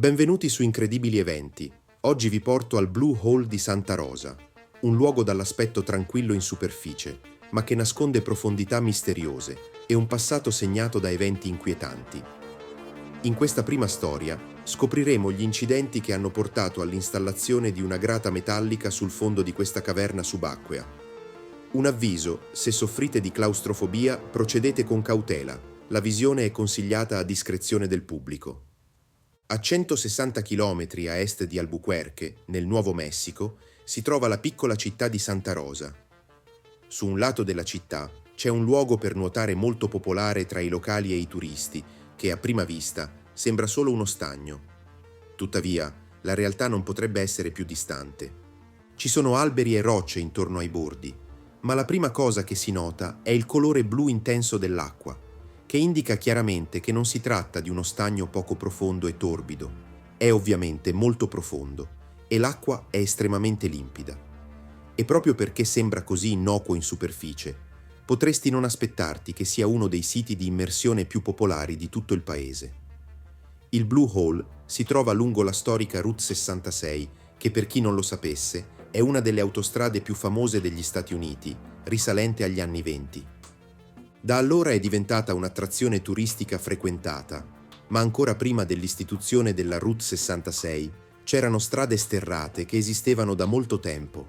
Benvenuti su Incredibili Eventi. Oggi vi porto al Blue Hole di Santa Rosa, un luogo dall'aspetto tranquillo in superficie, ma che nasconde profondità misteriose e un passato segnato da eventi inquietanti. In questa prima storia scopriremo gli incidenti che hanno portato all'installazione di una grata metallica sul fondo di questa caverna subacquea. Un avviso: se soffrite di claustrofobia, procedete con cautela. La visione è consigliata a discrezione del pubblico. A 160 km a est di Albuquerque, nel Nuovo Messico, si trova la piccola città di Santa Rosa. Su un lato della città c'è un luogo per nuotare molto popolare tra i locali e i turisti, che a prima vista sembra solo uno stagno. Tuttavia, la realtà non potrebbe essere più distante. Ci sono alberi e rocce intorno ai bordi, ma la prima cosa che si nota è il colore blu intenso dell'acqua, che indica chiaramente che non si tratta di uno stagno poco profondo e torbido. È ovviamente molto profondo e l'acqua è estremamente limpida. E proprio perché sembra così innocuo in superficie, potresti non aspettarti che sia uno dei siti di immersione più popolari di tutto il paese. Il Blue Hole si trova lungo la storica Route 66, che per chi non lo sapesse è una delle autostrade più famose degli Stati Uniti, risalente agli anni '20. Da allora è diventata un'attrazione turistica frequentata, ma ancora prima dell'istituzione della Route 66 c'erano strade sterrate che esistevano da molto tempo.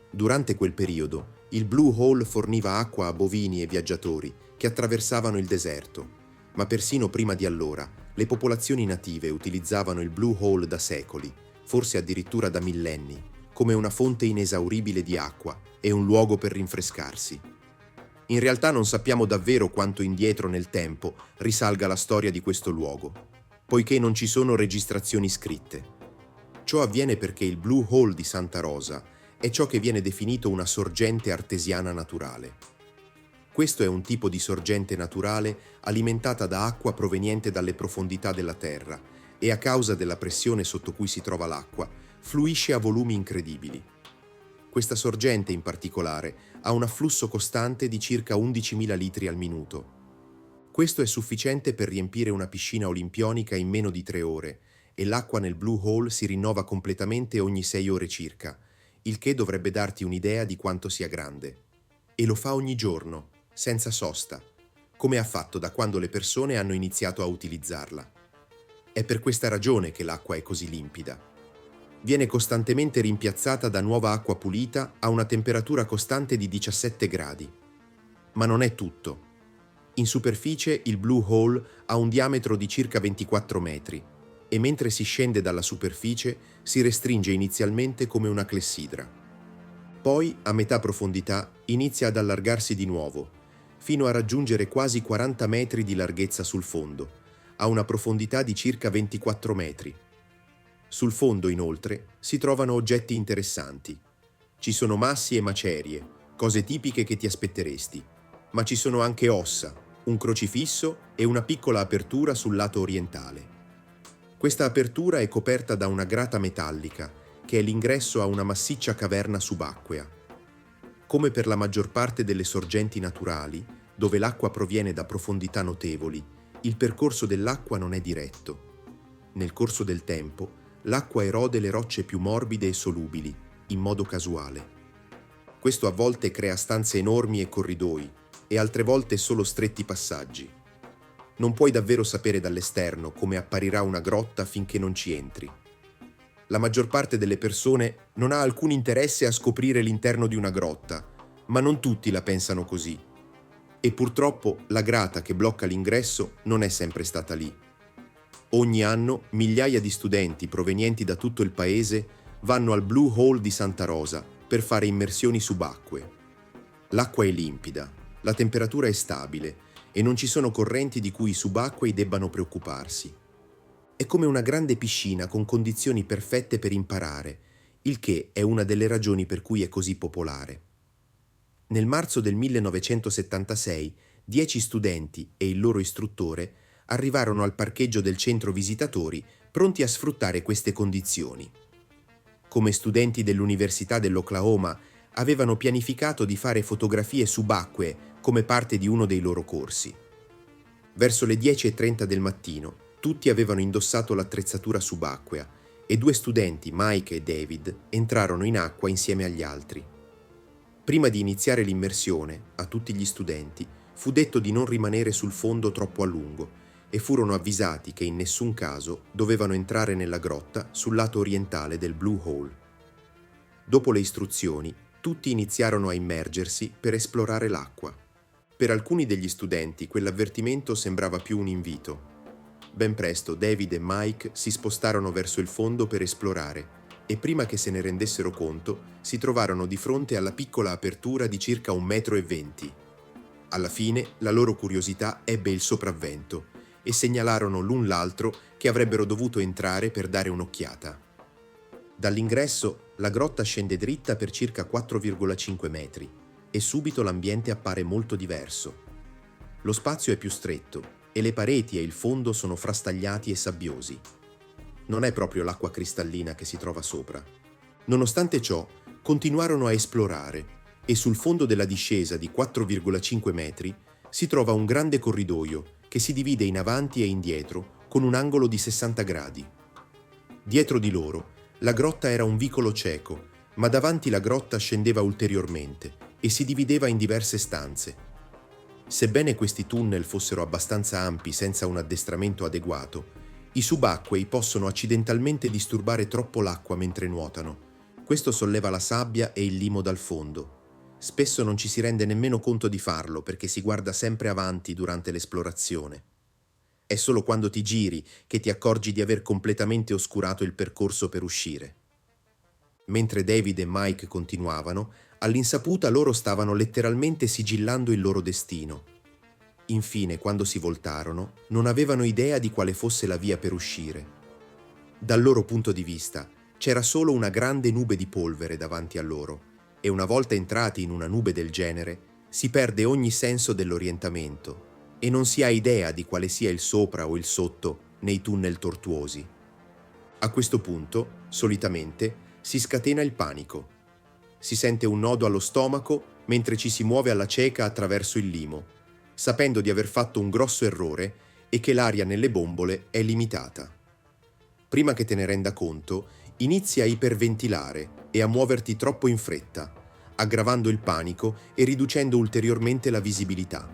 Durante quel periodo, il Blue Hole forniva acqua a bovini e viaggiatori che attraversavano il deserto, ma persino prima di allora le popolazioni native utilizzavano il Blue Hole da secoli, forse addirittura da millenni, come una fonte inesauribile di acqua e un luogo per rinfrescarsi. In realtà non sappiamo davvero quanto indietro nel tempo risalga la storia di questo luogo, poiché non ci sono registrazioni scritte. Ciò avviene perché il Blue Hole di Santa Rosa è ciò che viene definito una sorgente artesiana naturale. Questo è un tipo di sorgente naturale alimentata da acqua proveniente dalle profondità della terra e, a causa della pressione sotto cui si trova l'acqua, fluisce a volumi incredibili. Questa sorgente in particolare ha un afflusso costante di circa 11.000 litri al minuto. Questo è sufficiente per riempire una piscina olimpionica in meno di 3 ore e l'acqua nel Blue Hole si rinnova completamente ogni 6 ore circa, il che dovrebbe darti un'idea di quanto sia grande. E lo fa ogni giorno, senza sosta, come ha fatto da quando le persone hanno iniziato a utilizzarla. È per questa ragione che l'acqua è così limpida. Viene costantemente rimpiazzata da nuova acqua pulita a una temperatura costante di 17 gradi. Ma non è tutto. In superficie il Blue Hole ha un diametro di circa 24 metri e mentre si scende dalla superficie si restringe inizialmente come una clessidra. Poi, a metà profondità, inizia ad allargarsi di nuovo, fino a raggiungere quasi 40 metri di larghezza sul fondo, a una profondità di circa 24 metri. Sul fondo, inoltre, si trovano oggetti interessanti. Ci sono massi e macerie, cose tipiche che ti aspetteresti, ma ci sono anche ossa, un crocifisso e una piccola apertura sul lato orientale. Questa apertura è coperta da una grata metallica, che è l'ingresso a una massiccia caverna subacquea. Come per la maggior parte delle sorgenti naturali, dove l'acqua proviene da profondità notevoli, il percorso dell'acqua non è diretto. Nel corso del tempo, l'acqua erode le rocce più morbide e solubili, in modo casuale. Questo a volte crea stanze enormi e corridoi, e altre volte solo stretti passaggi. Non puoi davvero sapere dall'esterno come apparirà una grotta finché non ci entri. La maggior parte delle persone non ha alcun interesse a scoprire l'interno di una grotta, ma non tutti la pensano così. E purtroppo la grata che blocca l'ingresso non è sempre stata lì. Ogni anno migliaia di studenti provenienti da tutto il paese vanno al Blue Hole di Santa Rosa per fare immersioni subacquee. L'acqua è limpida, la temperatura è stabile e non ci sono correnti di cui i subacquei debbano preoccuparsi. È come una grande piscina con condizioni perfette per imparare, il che è una delle ragioni per cui è così popolare. Nel marzo del 1976, 10 studenti e il loro istruttore arrivarono al parcheggio del centro visitatori pronti a sfruttare queste condizioni. Come studenti dell'Università dell'Oklahoma, avevano pianificato di fare fotografie subacquee come parte di uno dei loro corsi. Verso le 10:30 del mattino, Tutti avevano indossato l'attrezzatura subacquea e due studenti, Mike e David, entrarono in acqua insieme agli altri. Prima di iniziare l'immersione, a tutti gli studenti fu detto di non rimanere sul fondo troppo a lungo e furono avvisati che in nessun caso dovevano entrare nella grotta sul lato orientale del Blue Hole. Dopo le istruzioni, tutti iniziarono a immergersi per esplorare l'acqua. Per alcuni degli studenti quell'avvertimento sembrava più un invito. Ben presto David e Mike si spostarono verso il fondo per esplorare e prima che se ne rendessero conto si trovarono di fronte alla piccola apertura di circa 1,20 m. Alla fine la loro curiosità ebbe il sopravvento e segnalarono l'un l'altro che avrebbero dovuto entrare per dare un'occhiata. Dall'ingresso la grotta scende dritta per circa 4,5 metri e subito l'ambiente appare molto diverso. Lo spazio è più stretto e le pareti e il fondo sono frastagliati e sabbiosi. Non è proprio l'acqua cristallina che si trova sopra. Nonostante ciò, continuarono a esplorare e sul fondo della discesa di 4,5 metri si trova un grande corridoio che si divide in avanti e indietro con un angolo di 60 gradi. Dietro di loro, la grotta era un vicolo cieco, ma davanti la grotta scendeva ulteriormente e si divideva in diverse stanze. Sebbene questi tunnel fossero abbastanza ampi senza un addestramento adeguato, i subacquei possono accidentalmente disturbare troppo l'acqua mentre nuotano. Questo solleva la sabbia e il limo dal fondo. Spesso non ci si rende nemmeno conto di farlo perché si guarda sempre avanti durante l'esplorazione. È solo quando ti giri che ti accorgi di aver completamente oscurato il percorso per uscire. Mentre David e Mike continuavano, all'insaputa loro stavano letteralmente sigillando il loro destino. Infine, quando si voltarono, non avevano idea di quale fosse la via per uscire. Dal loro punto di vista, c'era solo una grande nube di polvere davanti a loro, e una volta entrati in una nube del genere, si perde ogni senso dell'orientamento e non si ha idea di quale sia il sopra o il sotto nei tunnel tortuosi. A questo punto, solitamente, si scatena il panico. Si sente un nodo allo stomaco mentre ci si muove alla cieca attraverso il limo, sapendo di aver fatto un grosso errore e che l'aria nelle bombole è limitata. Prima che te ne renda conto, inizi a iperventilare e a muoverti troppo in fretta, aggravando il panico e riducendo ulteriormente la visibilità.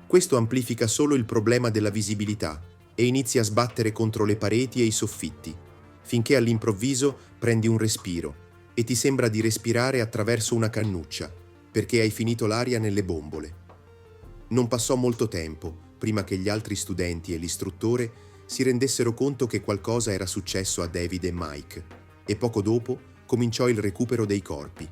Questo amplifica solo il problema della visibilità e inizi a sbattere contro le pareti e i soffitti, finché all'improvviso prendi un respiro e ti sembra di respirare attraverso una cannuccia, perché hai finito l'aria nelle bombole. Non passò molto tempo prima che gli altri studenti e l'istruttore si rendessero conto che qualcosa era successo a David e Mike, e poco dopo cominciò il recupero dei corpi.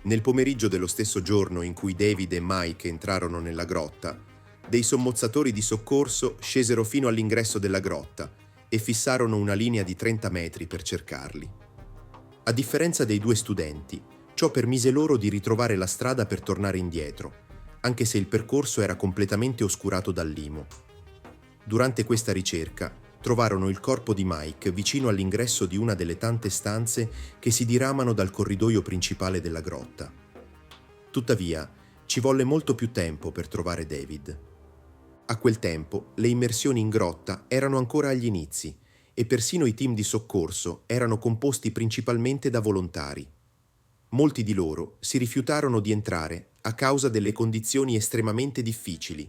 Nel pomeriggio dello stesso giorno in cui David e Mike entrarono nella grotta, dei sommozzatori di soccorso scesero fino all'ingresso della grotta e fissarono una linea di 30 metri per cercarli. A differenza dei due studenti, ciò permise loro di ritrovare la strada per tornare indietro, anche se il percorso era completamente oscurato dal limo. Durante questa ricerca, trovarono il corpo di Mike vicino all'ingresso di una delle tante stanze che si diramano dal corridoio principale della grotta. Tuttavia, ci volle molto più tempo per trovare David. A quel tempo, le immersioni in grotta erano ancora agli inizi e persino i team di soccorso erano composti principalmente da volontari. Molti di loro si rifiutarono di entrare a causa delle condizioni estremamente difficili.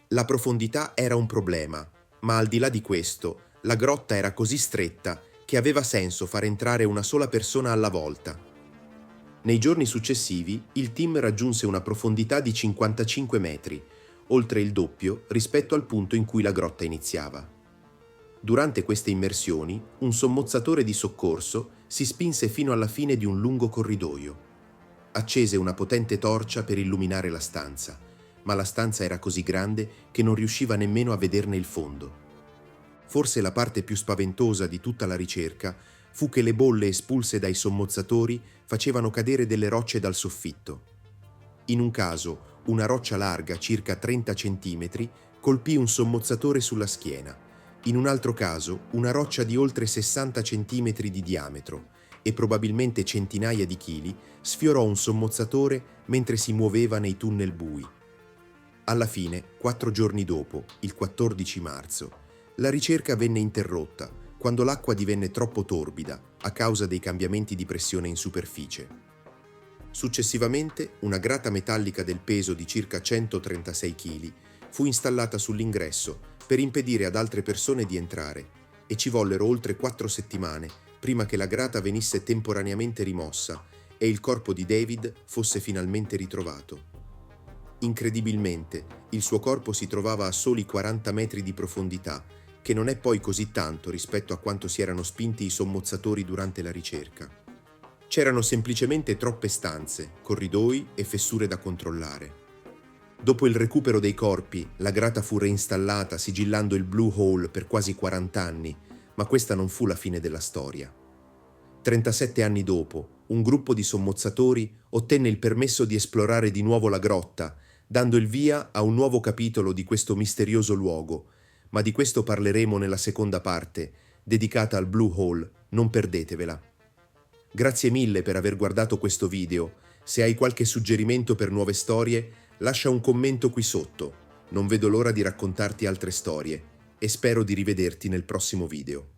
La profondità era un problema, ma al di là di questo, la grotta era così stretta che aveva senso far entrare una sola persona alla volta. Nei giorni successivi, il team raggiunse una profondità di 55 metri, oltre il doppio rispetto al punto in cui la grotta iniziava. Durante queste immersioni, un sommozzatore di soccorso si spinse fino alla fine di un lungo corridoio. Accese una potente torcia per illuminare la stanza, ma la stanza era così grande che non riusciva nemmeno a vederne il fondo. Forse la parte più spaventosa di tutta la ricerca fu che le bolle espulse dai sommozzatori facevano cadere delle rocce dal soffitto. In un caso, una roccia larga circa 30 centimetri colpì un sommozzatore sulla schiena. In un altro caso, una roccia di oltre 60 centimetri di diametro e probabilmente centinaia di chili sfiorò un sommozzatore mentre si muoveva nei tunnel bui. Alla fine, 4 giorni dopo, il 14 marzo, La ricerca venne interrotta quando l'acqua divenne troppo torbida a causa dei cambiamenti di pressione in superficie. Successivamente, una grata metallica del peso di circa 136 kg fu installata sull'ingresso per impedire ad altre persone di entrare e ci vollero oltre 4 settimane prima che la grata venisse temporaneamente rimossa e il corpo di David fosse finalmente ritrovato. Incredibilmente, il suo corpo si trovava a soli 40 metri di profondità, che non è poi così tanto rispetto a quanto si erano spinti i sommozzatori durante la ricerca. C'erano semplicemente troppe stanze, corridoi e fessure da controllare. Dopo il recupero dei corpi, la grata fu reinstallata sigillando il Blue Hole per quasi 40 anni, ma questa non fu la fine della storia. 37 anni dopo, un gruppo di sommozzatori ottenne il permesso di esplorare di nuovo la grotta, dando il via a un nuovo capitolo di questo misterioso luogo, ma di questo parleremo nella seconda parte, dedicata al Blue Hole, non perdetevela. Grazie mille per aver guardato questo video. Se hai qualche suggerimento per nuove storie, lascia un commento qui sotto. Non vedo l'ora di raccontarti altre storie e spero di rivederti nel prossimo video.